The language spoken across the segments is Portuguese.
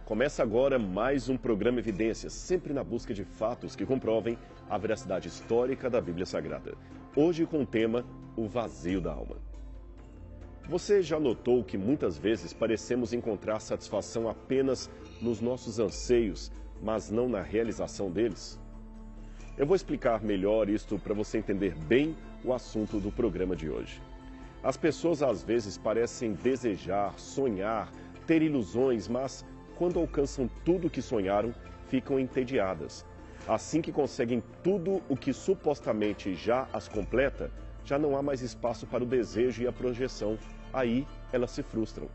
Começa agora mais um programa Evidências, sempre na busca de fatos que comprovem a veracidade histórica da Bíblia Sagrada. Hoje com o tema O Vazio da Alma. Você já notou que muitas vezes parecemos encontrar satisfação apenas nos nossos anseios, mas não na realização deles? Eu vou explicar melhor isto para você entender bem o assunto do programa de hoje. As pessoas às vezes parecem desejar, sonhar, ter ilusões, mas quando alcançam tudo o que sonharam, ficam entediadas. Assim que conseguem tudo o que supostamente já as completa, já não há mais espaço para o desejo e a projeção. Aí elas se frustram.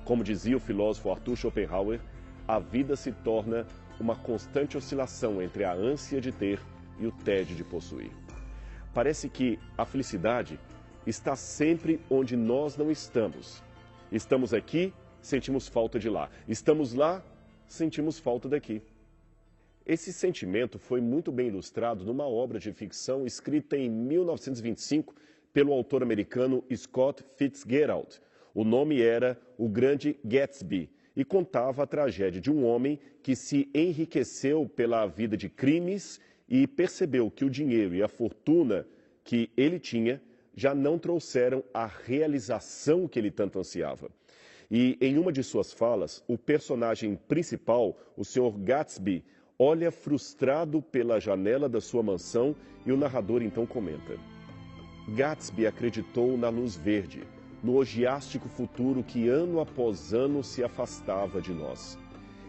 Como dizia o filósofo Arthur Schopenhauer, a vida se torna uma constante oscilação entre a ânsia de ter e o tédio de possuir. Parece que a felicidade está sempre onde nós não estamos. Estamos aqui, sentimos falta de lá. Estamos lá, sentimos falta daqui. Esse sentimento foi muito bem ilustrado numa obra de ficção escrita em 1925 pelo autor americano Scott Fitzgerald. O nome era O Grande Gatsby e contava a tragédia de um homem que se enriqueceu pela vida de crimes e percebeu que o dinheiro e a fortuna que ele tinha já não trouxeram a realização que ele tanto ansiava. E em uma de suas falas, o personagem principal, o Sr. Gatsby, olha frustrado pela janela da sua mansão e o narrador então comenta: Gatsby acreditou na luz verde, no orgiástico futuro que ano após ano se afastava de nós.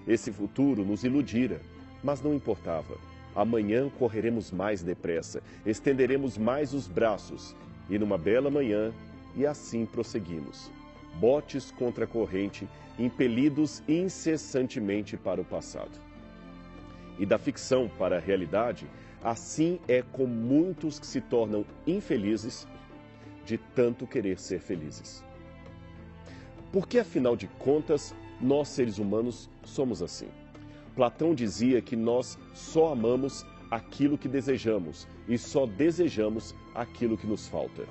Esse futuro nos iludira, mas não importava. Amanhã correremos mais depressa, estenderemos mais os braços, e numa bela manhã, e assim prosseguimos. Botes contra a corrente, impelidos incessantemente para o passado. E da ficção para a realidade, assim é com muitos que se tornam infelizes de tanto querer ser felizes. Porque, afinal de contas, nós seres humanos somos assim. Platão dizia que nós só amamos aquilo que desejamos e só desejamos aquilo que nos falta.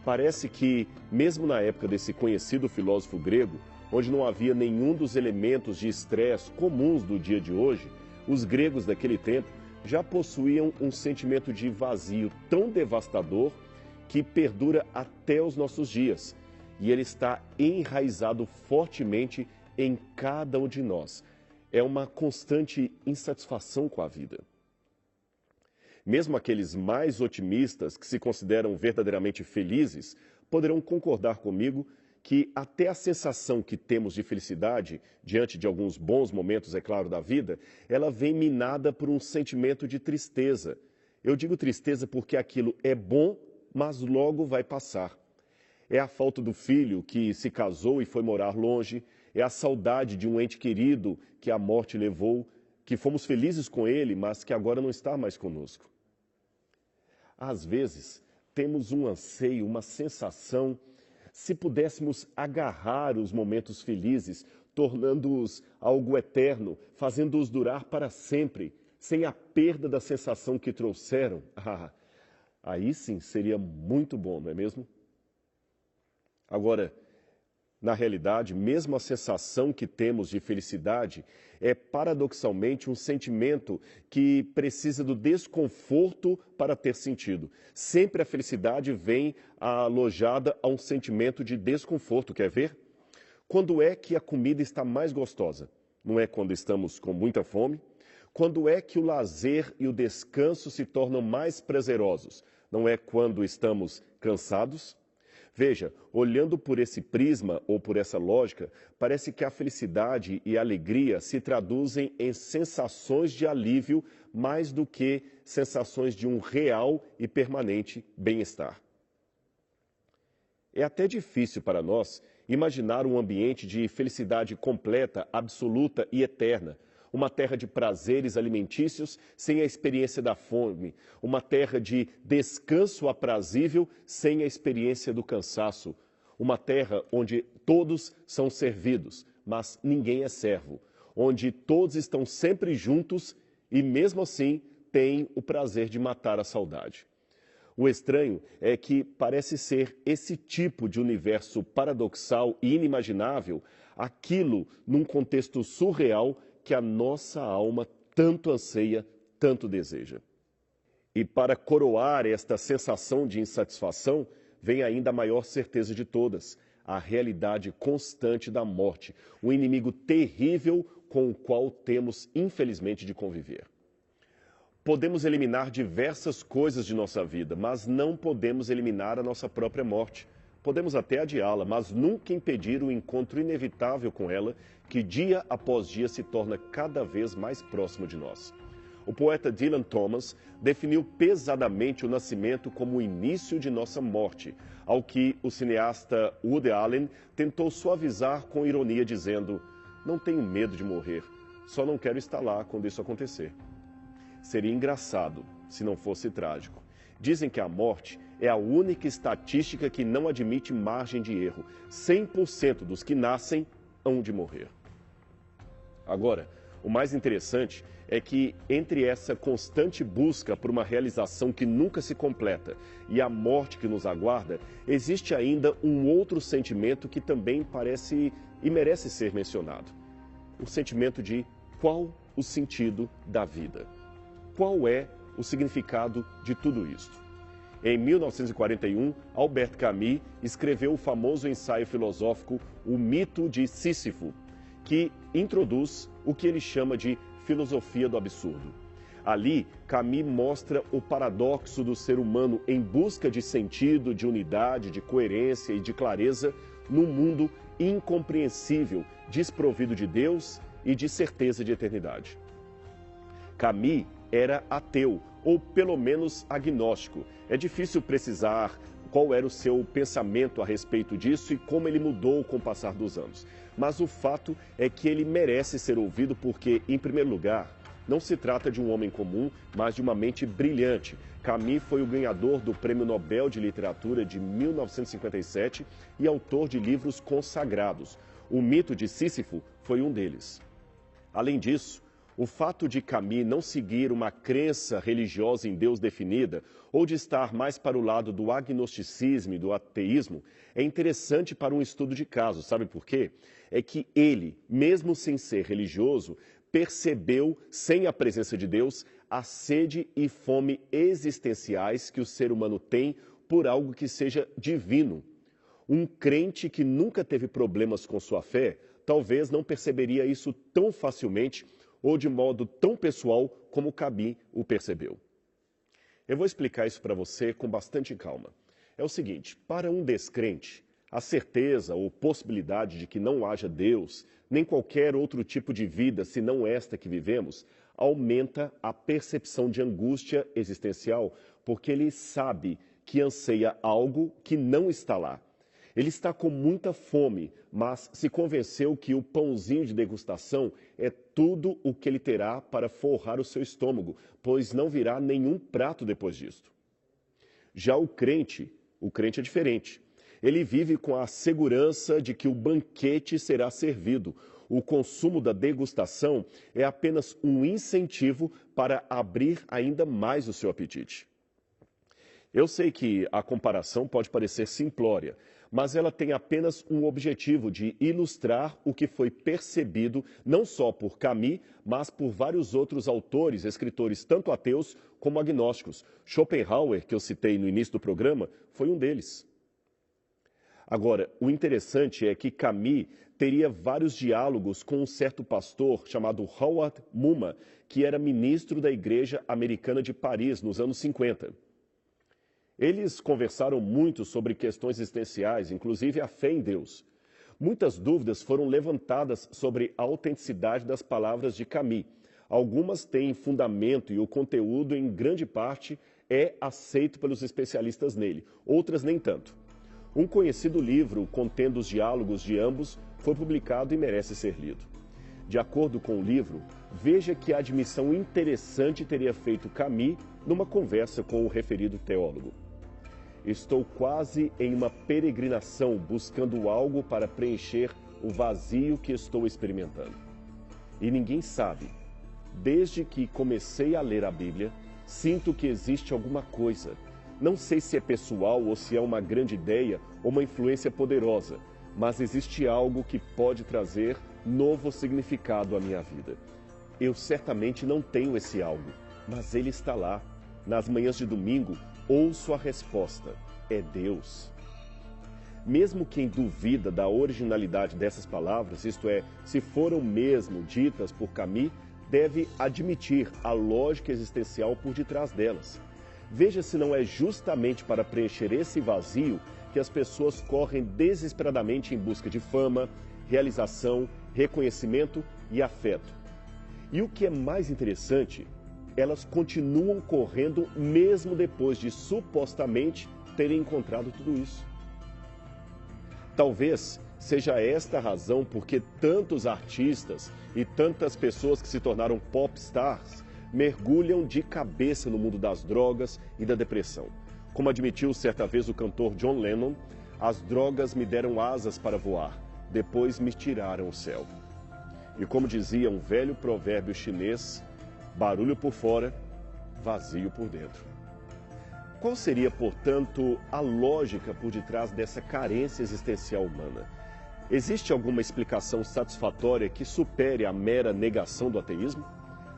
Parece que, mesmo na época desse conhecido filósofo grego, onde não havia nenhum dos elementos de estresse comuns do dia de hoje, os gregos daquele tempo já possuíam um sentimento de vazio tão devastador que perdura até os nossos dias. E ele está enraizado fortemente em cada um de nós. É uma constante insatisfação com a vida. Mesmo aqueles mais otimistas, que se consideram verdadeiramente felizes, poderão concordar comigo que até a sensação que temos de felicidade, diante de alguns bons momentos, é claro, da vida, ela vem minada por um sentimento de tristeza. Eu digo tristeza porque aquilo é bom, mas logo vai passar. É a falta do filho que se casou e foi morar longe, é a saudade de um ente querido que a morte levou, que fomos felizes com ele, mas que agora não está mais conosco. Às vezes, temos um anseio, uma sensação, se pudéssemos agarrar os momentos felizes, tornando-os algo eterno, fazendo-os durar para sempre, sem a perda da sensação que trouxeram, aí sim seria muito bom, não é mesmo? Agora, na realidade, mesmo a sensação que temos de felicidade é paradoxalmente um sentimento que precisa do desconforto para ter sentido. Sempre a felicidade vem alojada a um sentimento de desconforto, quer ver? Quando é que a comida está mais gostosa? Não é quando estamos com muita fome? Quando é que o lazer e o descanso se tornam mais prazerosos? Não é quando estamos cansados? Veja, olhando por esse prisma ou por essa lógica, parece que a felicidade e a alegria se traduzem em sensações de alívio mais do que sensações de um real e permanente bem-estar. É até difícil para nós imaginar um ambiente de felicidade completa, absoluta e eterna. Uma terra de prazeres alimentícios sem a experiência da fome. Uma terra de descanso aprazível sem a experiência do cansaço. Uma terra onde todos são servidos, mas ninguém é servo. Onde todos estão sempre juntos e, mesmo assim, têm o prazer de matar a saudade. O estranho é que parece ser esse tipo de universo paradoxal e inimaginável aquilo num contexto surreal que a nossa alma tanto anseia, tanto deseja. E para coroar esta sensação de insatisfação, vem ainda a maior certeza de todas, a realidade constante da morte, um inimigo terrível com o qual temos, infelizmente, de conviver. Podemos eliminar diversas coisas de nossa vida, mas não podemos eliminar a nossa própria morte. Podemos até adiá-la, mas nunca impedir o encontro inevitável com ela, que dia após dia se torna cada vez mais próximo de nós. O poeta Dylan Thomas definiu pesadamente o nascimento como o início de nossa morte, ao que o cineasta Woody Allen tentou suavizar com ironia, dizendo: "Não tenho medo de morrer, só não quero estar lá quando isso acontecer." Seria engraçado se não fosse trágico. Dizem que a morte é a única estatística que não admite margem de erro. 100% dos que nascem hão de morrer. Agora, o mais interessante é que entre essa constante busca por uma realização que nunca se completa e a morte que nos aguarda, existe ainda um outro sentimento que também parece e merece ser mencionado. O sentimento de qual o sentido da vida. Qual é o significado de tudo isto? Em 1941, Albert Camus escreveu o famoso ensaio filosófico O Mito de Sísifo, que introduz o que ele chama de filosofia do absurdo. Ali, Camus mostra o paradoxo do ser humano em busca de sentido, de unidade, de coerência e de clareza num mundo incompreensível, desprovido de Deus e de certeza de eternidade. Camus era ateu, ou pelo menos agnóstico. É difícil precisar qual era o seu pensamento a respeito disso e como ele mudou com o passar dos anos. Mas o fato é que ele merece ser ouvido porque, em primeiro lugar, não se trata de um homem comum, mas de uma mente brilhante. Camus foi o ganhador do Prêmio Nobel de Literatura de 1957 e autor de livros consagrados. O Mito de Sísifo foi um deles. Além disso, o fato de Camus não seguir uma crença religiosa em Deus definida ou de estar mais para o lado do agnosticismo e do ateísmo é interessante para um estudo de caso. Sabe por quê? É que ele, mesmo sem ser religioso, percebeu, sem a presença de Deus, a sede e fome existenciais que o ser humano tem por algo que seja divino. Um crente que nunca teve problemas com sua fé, talvez não perceberia isso tão facilmente ou de modo tão pessoal como Camus o percebeu. Eu vou explicar isso para você com bastante calma. É o seguinte, para um descrente, a certeza ou possibilidade de que não haja Deus, nem qualquer outro tipo de vida senão esta que vivemos, aumenta a percepção de angústia existencial, porque ele sabe que anseia algo que não está lá. Ele está com muita fome, mas se convenceu que o pãozinho de degustação é tudo o que ele terá para forrar o seu estômago, pois não virá nenhum prato depois disto. Já o crente é diferente. Ele vive com a segurança de que o banquete será servido. O consumo da degustação é apenas um incentivo para abrir ainda mais o seu apetite. Eu sei que a comparação pode parecer simplória, mas ela tem apenas um objetivo de ilustrar o que foi percebido não só por Camus, mas por vários outros autores, escritores, tanto ateus como agnósticos. Schopenhauer, que eu citei no início do programa, foi um deles. Agora, o interessante é que Camus teria vários diálogos com um certo pastor chamado Howard Muma, que era ministro da Igreja Americana de Paris nos anos 50. Eles conversaram muito sobre questões existenciais, inclusive a fé em Deus. Muitas dúvidas foram levantadas sobre a autenticidade das palavras de Camus. Algumas têm fundamento e o conteúdo, em grande parte, é aceito pelos especialistas nele, outras nem tanto. Um conhecido livro contendo os diálogos de ambos foi publicado e merece ser lido. De acordo com o livro, veja que a admissão interessante teria feito Camus numa conversa com o referido teólogo. Estou quase em uma peregrinação buscando algo para preencher o vazio que estou experimentando. E ninguém sabe. Desde que comecei a ler a Bíblia, sinto que existe alguma coisa. Não sei se é pessoal ou se é uma grande ideia ou uma influência poderosa, mas existe algo que pode trazer novo significado à minha vida. Eu certamente não tenho esse algo, mas ele está lá. Nas manhãs de domingo, ouço a resposta: é Deus. Mesmo quem duvida da originalidade dessas palavras, isto é, se foram mesmo ditas por Camus, deve admitir a lógica existencial por detrás delas. Veja se não é justamente para preencher esse vazio que as pessoas correm desesperadamente em busca de fama, realização, reconhecimento e afeto. E o que é mais interessante, elas continuam correndo mesmo depois de supostamente terem encontrado tudo isso. Talvez seja esta a razão por que tantos artistas e tantas pessoas que se tornaram pop stars mergulham de cabeça no mundo das drogas e da depressão. Como admitiu certa vez o cantor John Lennon, as drogas me deram asas para voar, depois me tiraram o céu. E como dizia um velho provérbio chinês, barulho por fora, vazio por dentro. Qual seria, portanto, a lógica por detrás dessa carência existencial humana? Existe alguma explicação satisfatória que supere a mera negação do ateísmo?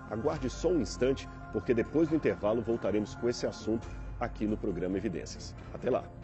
Aguarde só um instante, porque depois do intervalo voltaremos com esse assunto aqui no programa Evidências. Até lá!